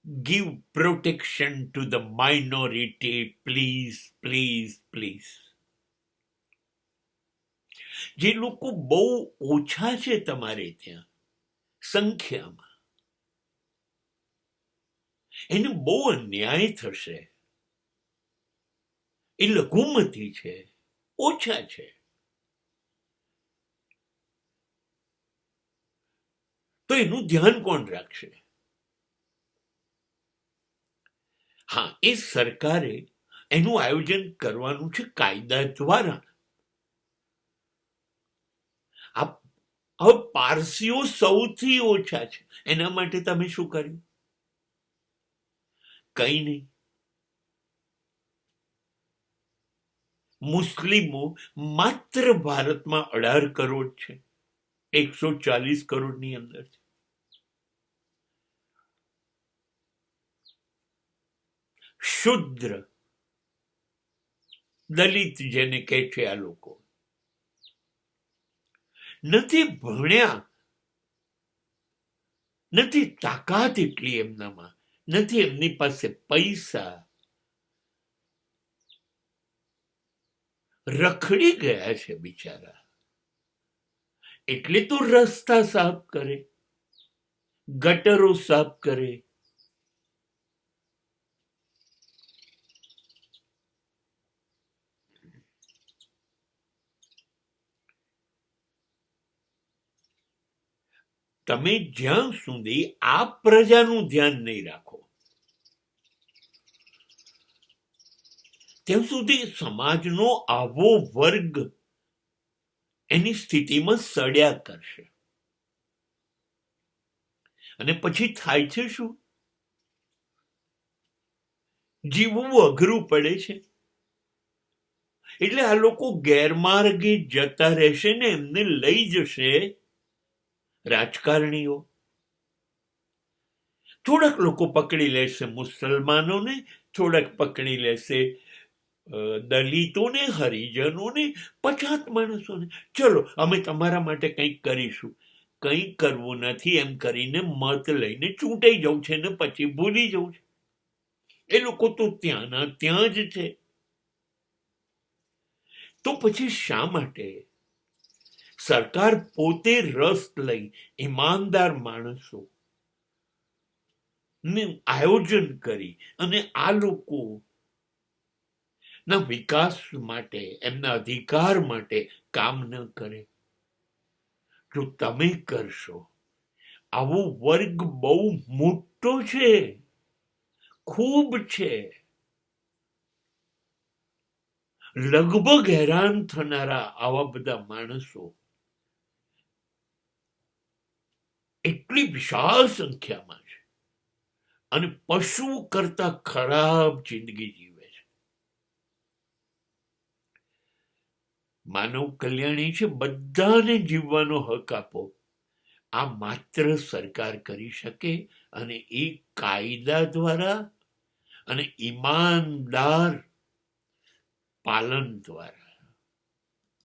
give protection to the minority, please, please, please. જે લોકો બહુ ઓછા છે તમારે ત્યાં સંખ્યામાં, એને બહુ અન્યાય થશે. એ લઘુમતી છે, ઓછા છે, તો એનું ધ્યાન કોણ રાખશે? હા, એ સરકારે એનું આયોજન કરવાનું છે કાયદા દ્વારા. હવે પારસીઓ સૌથી ઓછા છે, એના માટે તમે શું કર્યું? કઈ નહીં. મુસ્લિમો માત્ર ભારતમાં 18 કરોડ છે, 140 કરોડની અંદર છે. શુદ્ર દલિત જેને કહે છે, આ લોકો નથી ભણ્યા, નથી તાકાત એટલી એમનામાં, નથી એમની પાસે પૈસા, રખડી ગયા છે બિચારા. એટલે તો રસ્તા સાફ કરે, ગટરો સાફ કરે. તમે જ્યાં સુધી આ પ્રજાનું ધ્યાન નહીં રાખો, ત્યાં સુધી સમાજનો આવો વર્ગ એની સ્થિતિમાં સડ્યા કરશે. અને પછી થાય છે શું? જીવવું અઘરું પડે છે. એટલે આ લોકો ગેરમાર્ગે જતા રહેશે ને એમને લઈ જશે રાજકારણીઓ. થોડાક લોકો પકડી લેશે મુસલમાનોને, થોડાક પકડી લેશે દલિતોને, હરિજનોને, પછાત માણસોને. ચલો અમે તમારા માટે કંઈક કરીશું. કંઈ કરવું નથી એમ કરીને મત લઈને ચૂંટાઈ જવું છે ને પછી ભૂલી જવું છે. એ લોકો તો ત્યાંના ત્યાં જ છે. તો પછી શા માટે સરકાર પોતે રસ લઈ ઈમાનદાર માણસો ને આયોજન કરી અને આ લોકો ના વિકાસ માટે, એમના અધિકાર માટે કામ ન કરે? જો તમે કરશો, આવો વર્ગ બહુ મોટો છે, ખૂબ છે, લગભગ હેરાન થનારા આવા બધા માણસો એટલી વિશાળ સંખ્યામાં છે અને પશુ કરતા ખરાબ જિંદગી જીવે છે. માનવ કલ્યાણી છે, બધાને જીવવાનો હક આપો. આ માત્ર સરકાર કરી શકે, અને એ કાયદા દ્વારા અને ઈમાનદાર પાલન દ્વારા.